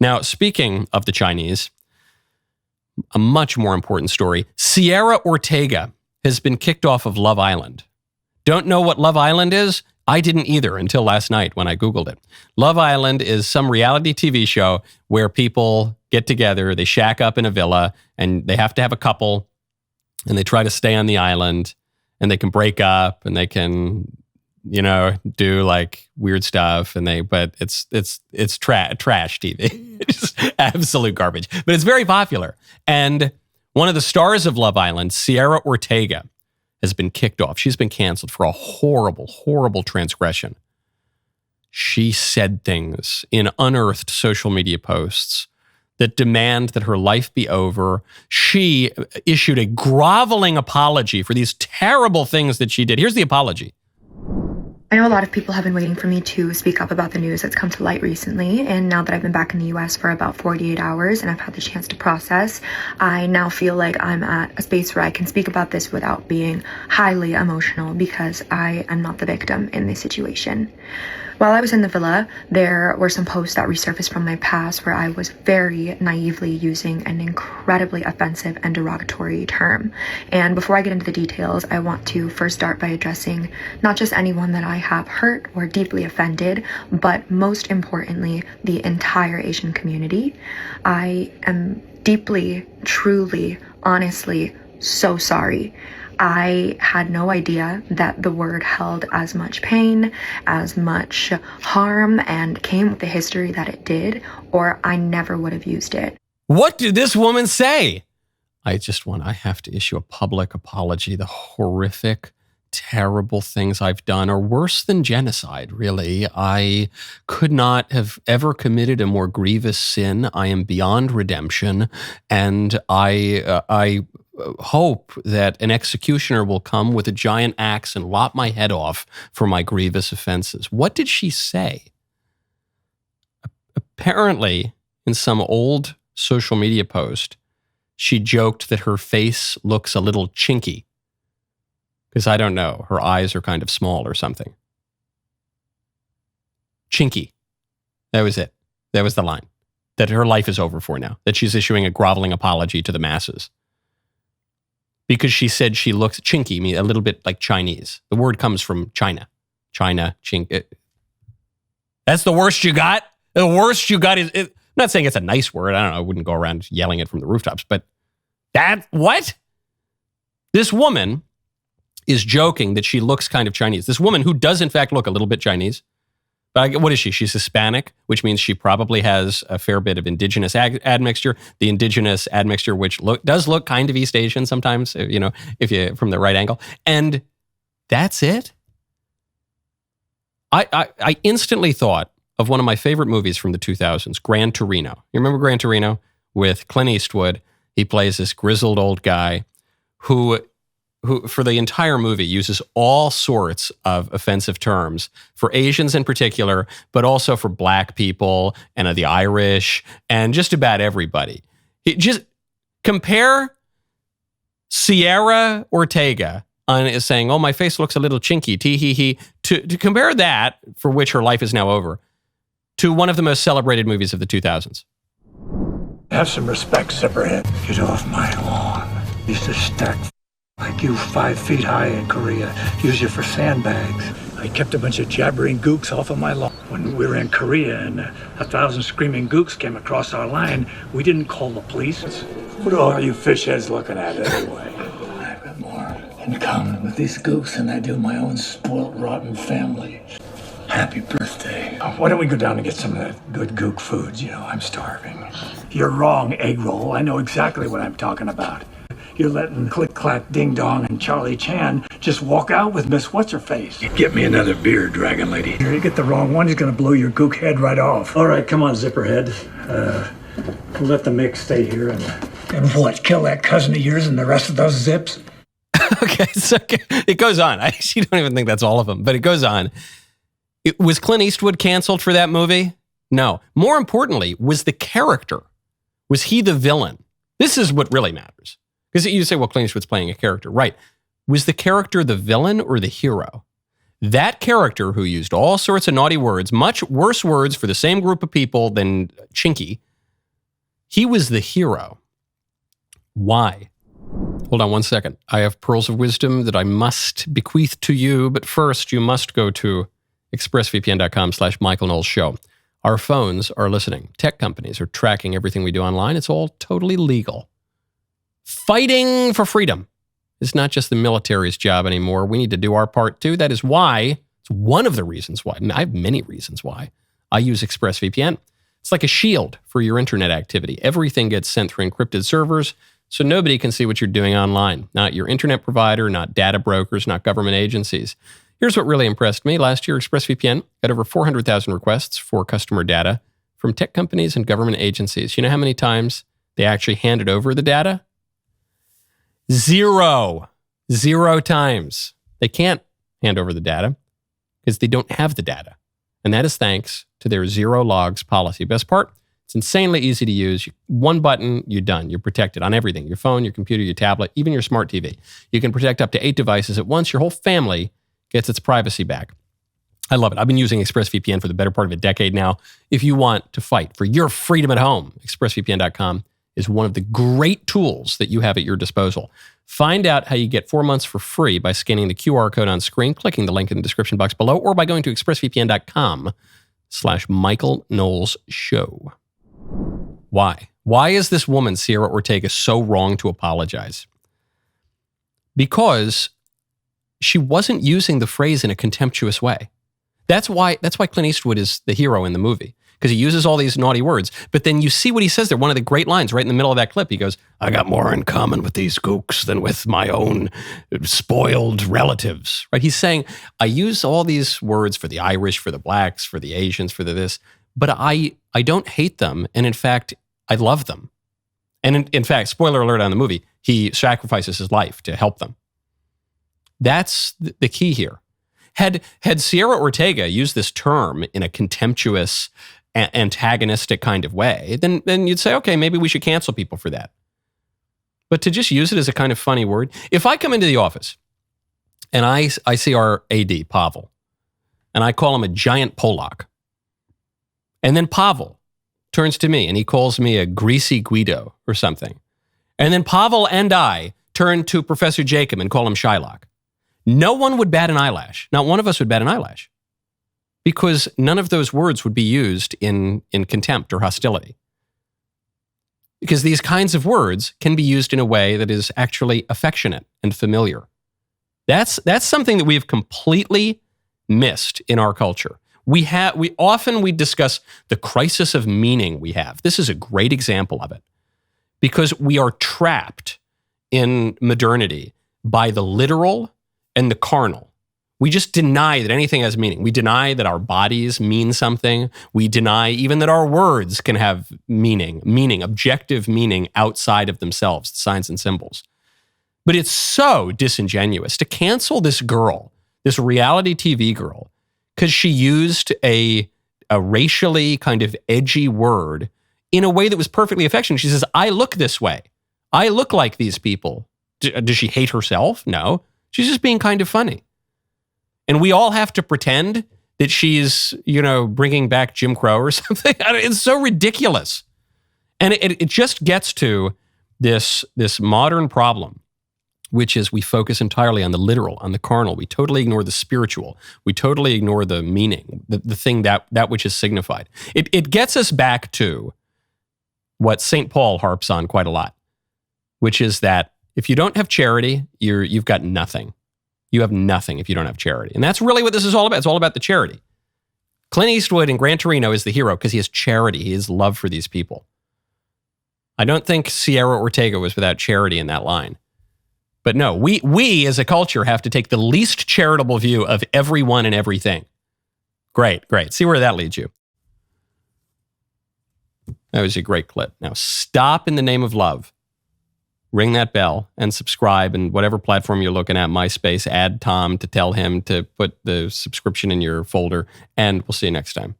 Now, speaking of the Chinese, a much more important story. Cierra Ortega has been kicked off of Love Island. Don't know what Love Island is? I didn't either until last night when I Googled it. Love Island is some reality TV show where people get together, they shack up in a villa, and they have to have a couple, and they try to stay on the island, and they can break up, and they can, do like weird stuff, but it's trash TV. It's just absolute garbage. But it's very popular. And one of the stars of Love Island, Cierra Ortega, has been kicked off. She's been canceled for a horrible, horrible transgression. She said things in unearthed social media posts that demand that her life be over. She issued a groveling apology for these terrible things that she did. Here's the apology. I know a lot of people have been waiting for me to speak up about the news that's come to light recently, and now that I've been back in the US for about 48 hours and I've had the chance to process, I now feel like I'm at a space where I can speak about this without being highly emotional because I am not the victim in this situation. While I was in the villa, there were some posts that resurfaced from my past where I was very naively using an incredibly offensive and derogatory term. And before I get into the details, I want to first start by addressing not just anyone that I have hurt or deeply offended, but most importantly, the entire Asian community. I am deeply, truly, honestly so sorry. I had no idea that the word held as much pain, as much harm, and came with the history that it did, or I never would have used it. What did this woman say? I have to issue a public apology. The horrific, terrible things I've done are worse than genocide, really. I could not have ever committed a more grievous sin. I am beyond redemption, and I hope that an executioner will come with a giant axe and lop my head off for my grievous offenses. What did she say? Apparently, in some old social media post, she joked that her face looks a little chinky. Because I don't know, her eyes are kind of small or something. Chinky. That was it. That was the line. That her life is over for now. That she's issuing a groveling apology to the masses. Because she said she looks chinky, a little bit like Chinese. The word comes from China. China, chink. That's the worst you got? The worst you got is... I'm not saying it's a nice word. I don't know. I wouldn't go around yelling it from the rooftops. But what? This woman is joking that she looks kind of Chinese. This woman who does in fact look a little bit Chinese. But what is she? She's Hispanic, which means she probably has a fair bit of indigenous admixture. The indigenous admixture, which does look kind of East Asian sometimes, if you from the right angle. And that's it. I instantly thought of one of my favorite movies from the 2000s, Gran Torino. You remember Gran Torino? With Clint Eastwood. He plays this grizzled old guy who for the entire movie uses all sorts of offensive terms for Asians in particular, but also for black people and the Irish and just about everybody. Just compare Cierra Ortega is saying, "Oh, my face looks a little chinky, tee hee hee," to compare that, for which her life is now over, to one of the most celebrated movies of the 2000s. Have some respect, Zipperhead. Get off my lawn. Used to stack like you 5 feet high in Korea. Use you for sandbags. I kept a bunch of jabbering gooks off of my lawn. When we were in Korea and 1,000 screaming gooks came across our line, we didn't call the police. What are all you fish heads looking at anyway? I've got more in common with these gooks than I do my own spoiled, rotten family. Happy birthday. Why don't we go down and get some of that good gook food? I'm starving. You're wrong, egg roll. I know exactly what I'm talking about. You're letting Click Clack Ding Dong and Charlie Chan just walk out with Miss What's-Her-Face. Get me another beer, Dragon Lady. Here, you get the wrong one, he's gonna blow your gook head right off. All right, come on, Zipperhead. We'll let the mix stay here and what, kill that cousin of yours and the rest of those zips? Okay, so it goes on. I actually don't even think that's all of them, but it goes on. Was Clint Eastwood canceled for that movie? No. More importantly, was the character, was he the villain? This is what really matters. Because you say, well, Clint Eastwood's playing a character. Right. Was the character the villain or the hero? That character who used all sorts of naughty words, much worse words for the same group of people than Chinky, he was the hero. Why? Hold on one second. I have pearls of wisdom that I must bequeath to you, but first you must go to expressvpn.com/Michael Knowles Show. Our phones are listening. Tech companies are tracking everything we do online. It's all totally legal. Fighting for freedom is not just the military's job anymore. We need to do our part too. That is why, it's one of the reasons why, I have many reasons why, I use ExpressVPN. It's like a shield for your internet activity. Everything gets sent through encrypted servers, so nobody can see what you're doing online. Not your internet provider, not data brokers, not government agencies. Here's what really impressed me. Last year, ExpressVPN got over 400,000 requests for customer data from tech companies and government agencies. You know how many times they actually handed over the data? Zero times. They can't hand over the data because they don't have the data. And that is thanks to their zero logs policy. Best part, it's insanely easy to use. One button, you're done. You're protected on everything. Your phone, your computer, your tablet, even your smart TV. You can protect up to 8 devices at once. Your whole family gets its privacy back. I love it. I've been using ExpressVPN for the better part of a decade now. If you want to fight for your freedom at home, expressvpn.com is one of the great tools that you have at your disposal. Find out how you get 4 months for free by scanning the QR code on screen, clicking the link in the description box below, or by going to expressvpn.com/Michael Knowles Show. Why? Why is this woman, Cierra Ortega, so wrong to apologize? Because she wasn't using the phrase in a contemptuous way. That's why Clint Eastwood is the hero in the movie, because he uses all these naughty words. But then you see what he says there. One of the great lines right in the middle of that clip. He goes, I got more in common with these gooks than with my own spoiled relatives. Right? He's saying, I use all these words for the Irish, for the blacks, for the Asians, for the this, but I don't hate them. And in fact, I love them. And in fact, spoiler alert on the movie, he sacrifices his life to help them. That's the key here. Had Cierra Ortega used this term in a contemptuous, antagonistic kind of way, then you'd say, okay, maybe we should cancel people for that. But to just use it as a kind of funny word, if I come into the office and I see our AD, Pavel, and I call him a giant Polak, and then Pavel turns to me and he calls me a greasy Guido or something, and then Pavel and I turn to Professor Jacob and call him Shylock, no one would bat an eyelash. Not one of us would bat an eyelash, because none of those words would be used in contempt or hostility. Because these kinds of words can be used in a way that is actually affectionate and familiar. That's something that we have completely missed in our culture. We often discuss the crisis of meaning we have. This is a great example of it, because we are trapped in modernity by the literal and the carnal. We just deny that anything has meaning. We deny that our bodies mean something. We deny even that our words can have meaning, objective meaning outside of themselves, signs and symbols. But it's so disingenuous to cancel this girl, this reality TV girl, because she used a racially kind of edgy word in a way that was perfectly affectionate. She says, I look this way. I look like these people. Does she hate herself? No. She's just being kind of funny. And we all have to pretend that she's, bringing back Jim Crow or something. It's so ridiculous. And it just gets to this modern problem, which is we focus entirely on the literal, on the carnal. We totally ignore the spiritual. We totally ignore the meaning, the thing that which is signified. It gets us back to what St. Paul harps on quite a lot, which is that if you don't have charity, you've got nothing. You have nothing if you don't have charity. And that's really what this is all about. It's all about the charity. Clint Eastwood in Gran Torino is the hero because he has charity. He has love for these people. I don't think Cierra Ortega was without charity in that line. But no, we as a culture have to take the least charitable view of everyone and everything. Great. See where that leads you. That was a great clip. Now stop in the name of love. Ring that bell and subscribe, and whatever platform you're looking at, MySpace, add Tom to tell him to put the subscription in your folder, and we'll see you next time.